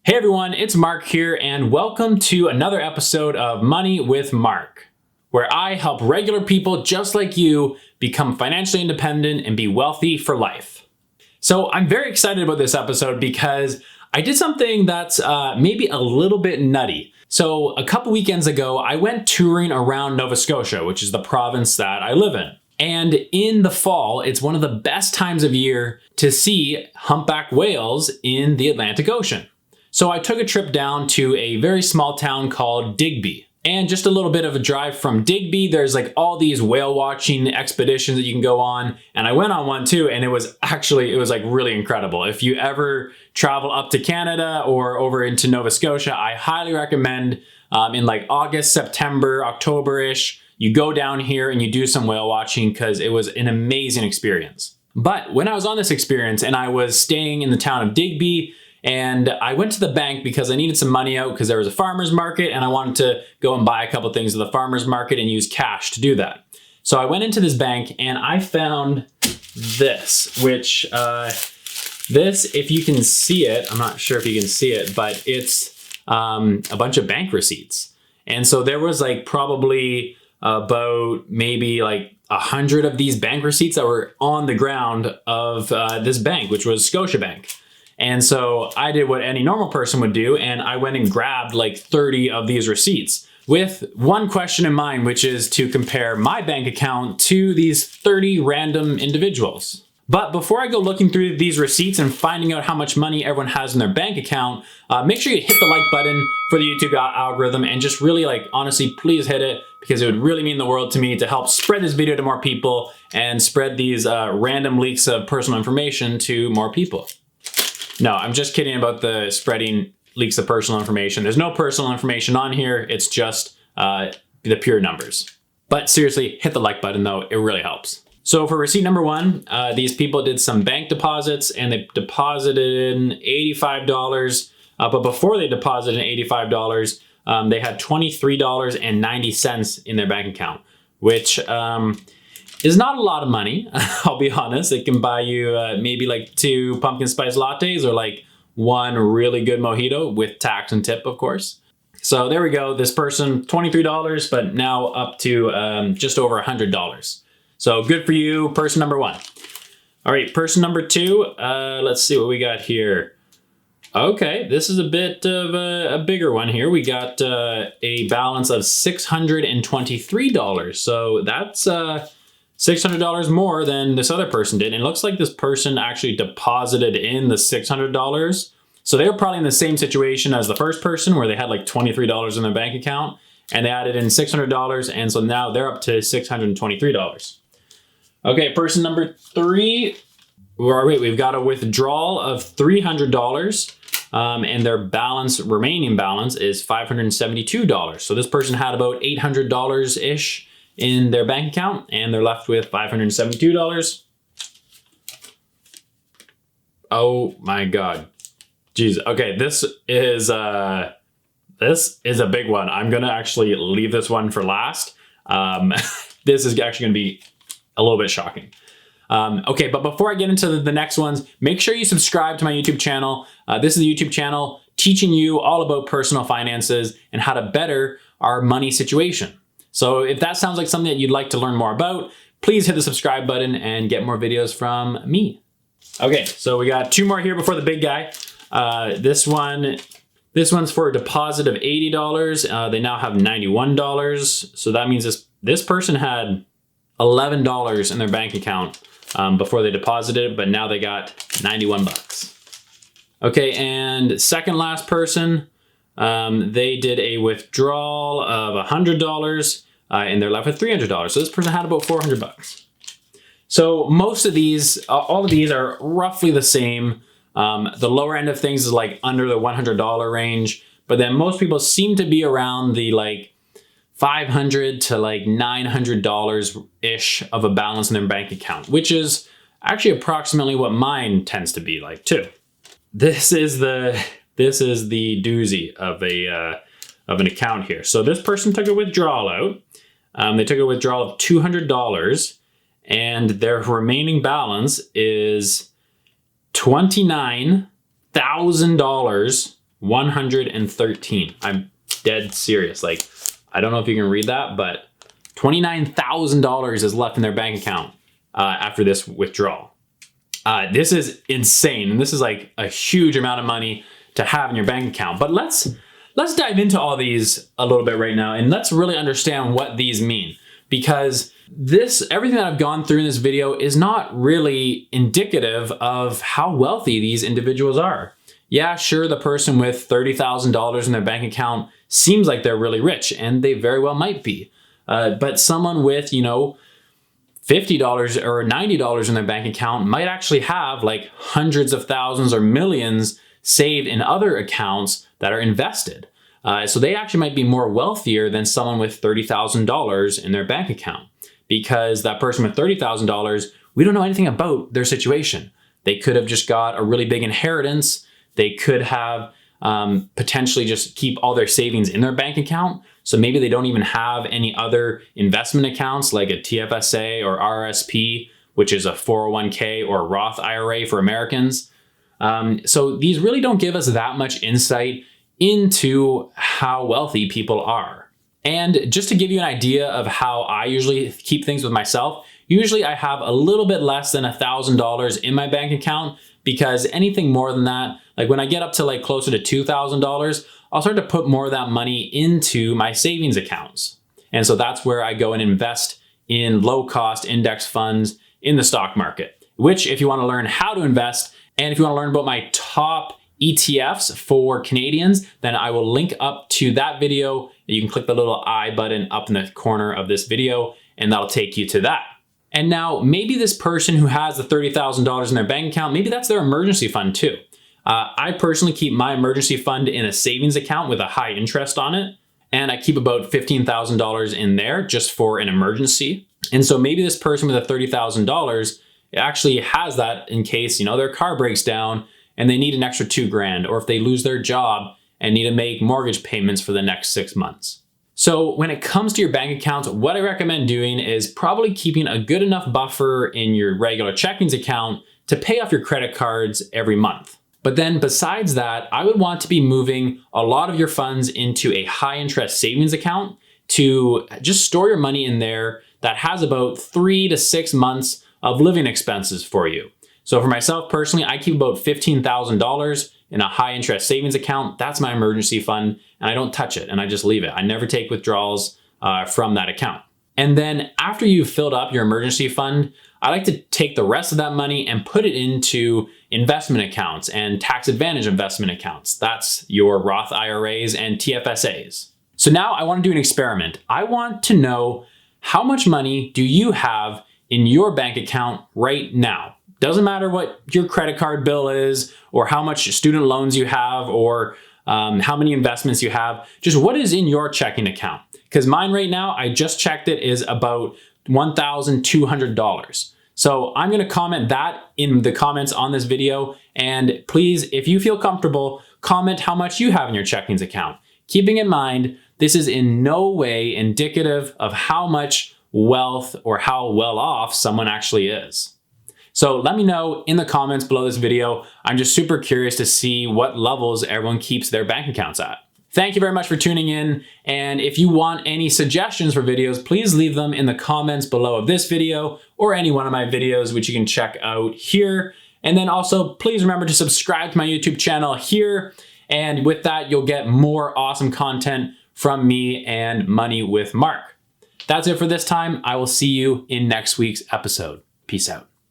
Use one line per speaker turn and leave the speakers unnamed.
Hey everyone, it's Mark here and welcome to another episode of Money with Mark, where I help regular people just like you become financially independent and be wealthy for life. So I'm very excited about this episode because I did something that's maybe a little bit nutty. So a couple weekends ago, I went touring around Nova Scotia, which is the province that I live in. And in the fall, it's one of the best times of year to see humpback whales in the Atlantic Ocean. So I took a trip down to a very small town called Digby. And just a little bit of a drive from Digby, there's like all these whale watching expeditions that you can go on. And I went on one too, and it was like really incredible. If you ever travel up to Canada or over into Nova Scotia, I highly recommend in like August, September, October-ish, you go down here and you do some whale watching because it was an amazing experience. But when I was on this experience and I was staying in the town of Digby, and I went to the bank because I needed some money out because there was a farmer's market and I wanted to go and buy a couple things at the farmer's market and use cash to do that. So I went into this bank and I found this, which this, if you can see it, I'm not sure if you can see it, but it's a bunch of bank receipts. And so there was like probably about maybe like 100 of these bank receipts that were on the ground of this bank, which was Scotiabank. And so I did what any normal person would do, and I went and grabbed like 30 of these receipts with one question in mind, which is to compare my bank account to these 30 random individuals. But before I go looking through these receipts and finding out how much money everyone has in their bank account, make sure you hit the like button for the YouTube algorithm and just really honestly, please hit it because it would really mean the world to me to help spread this video to more people and spread these random leaks of personal information to more people. No, I'm just kidding about the spreading leaks of personal information. There's no personal information on here. It's just the pure numbers. But seriously, hit the like button though. It really helps. So for receipt number one, these people did some bank deposits and they deposited in $85. But before they deposited in $85, they had $23.90 in their bank account, which is not a lot of money, I'll be honest. It can buy you maybe like 2 pumpkin spice lattes or like 1 really good mojito with tax and tip, of course. So there we go. This person, $23, but now up to just over $100. So good for you, person number one. All right, person number two, let's see what we got here. Okay, this is a bit of a bigger one here. We got a balance of $623. So that's $600 more than this other person did. And it looks like this person actually deposited in the $600. So they were probably in the same situation as the first person where they had like $23 in their bank account and they added in $600. And so now they're up to $623. Okay, person number three, we've got a withdrawal of $300 and their remaining balance is $572. So this person had about $800-ish in their bank account and they're left with $572. Oh my God. Jeez. Okay, this is a big one. I'm gonna actually leave this one for last. This is actually gonna be a little bit shocking. Okay, but before I get into the next ones, make sure you subscribe to my YouTube channel. This is a YouTube channel teaching you all about personal finances and how to better our money situation. So if that sounds like something that you'd like to learn more about, please hit the subscribe button and get more videos from me. Okay, so we got 2 more here before the big guy. This one's for a deposit of $80. They now have $91. So that means this person had $11 in their bank account before they deposited, but now they got 91 bucks. Okay, and second last person, they did a withdrawal of $100 and they're left with $300. So this person had about 400 bucks. So most of these, all of these are roughly the same. The lower end of things is like under the $100 range, but then most people seem to be around the like $500 to like $900-ish of a balance in their bank account, which is actually approximately what mine tends to be like too. This is the doozy of an account here. So this person took a withdrawal out. They took a withdrawal of $200 and their remaining balance is $29,000 113. I'm dead serious. Like, I don't know if you can read that, but $29,000 is left in their bank account after this withdrawal. This is insane. And this is like a huge amount of money to have in your bank account. But let's dive into all these a little bit right now, and let's really understand what these mean, because everything that I've gone through in this video is not really indicative of how wealthy these individuals are. Yeah, sure, the person with $30,000 in their bank account seems like they're really rich, and they very well might be. But someone with, $50 or $90 in their bank account might actually have like hundreds of thousands or millions saved in other accounts that are invested. So they actually might be more wealthier than someone with $30,000 in their bank account, because that person with $30,000, we don't know anything about their situation. They could have just got a really big inheritance. They could have potentially just keep all their savings in their bank account. So maybe they don't even have any other investment accounts like a TFSA or RRSP, which is a 401k or Roth IRA for Americans. So these really don't give us that much insight into how wealthy people are. And just to give you an idea of how I usually keep things with myself, usually I have a little bit less than $1,000 in my bank account, because anything more than that, like when I get up to like closer to $2,000, I'll start to put more of that money into my savings accounts. And so that's where I go and invest in low cost index funds in the stock market, which if you want to learn how to invest, and if you want to learn about my top ETFs for Canadians, then I will link up to that video. You can click the little I button up in the corner of this video, and that'll take you to that. And now maybe this person who has the $30,000 in their bank account, maybe that's their emergency fund too. I personally keep my emergency fund in a savings account with a high interest on it. And I keep about $15,000 in there just for an emergency. And so maybe this person with the $30,000 actually has that in case, their car breaks down and they need an extra $2,000, or if they lose their job and need to make mortgage payments for the next 6 months. So when it comes to your bank accounts, what I recommend doing is probably keeping a good enough buffer in your regular checkings account to pay off your credit cards every month. But then besides that, I would want to be moving a lot of your funds into a high interest savings account to just store your money in there that has about 3 to 6 months of living expenses for you. So for myself personally, I keep about $15,000 in a high interest savings account. That's my emergency fund, and I don't touch it, and I just leave it. I never take withdrawals from that account. And then after you've filled up your emergency fund, I like to take the rest of that money and put it into investment accounts and tax advantage investment accounts. That's your Roth IRAs and TFSAs. So now I want to do an experiment. I want to know, how much money do you have in your bank account right now? Doesn't matter what your credit card bill is, or how much student loans you have, or how many investments you have. Just what is in your checking account? Because mine right now, I just checked it, is about $1,200. So I'm going to comment that in the comments on this video. And please, if you feel comfortable, comment how much you have in your checkings account. Keeping in mind, this is in no way indicative of how much wealth or how well off someone actually is. So let me know in the comments below this video. I'm just super curious to see what levels everyone keeps their bank accounts at. Thank you very much for tuning in. And if you want any suggestions for videos, please leave them in the comments below of this video or any one of my videos, which you can check out here. And then also please remember to subscribe to my YouTube channel here. And with that, you'll get more awesome content from me and Money with Mark. That's it for this time. I will see you in next week's episode. Peace out.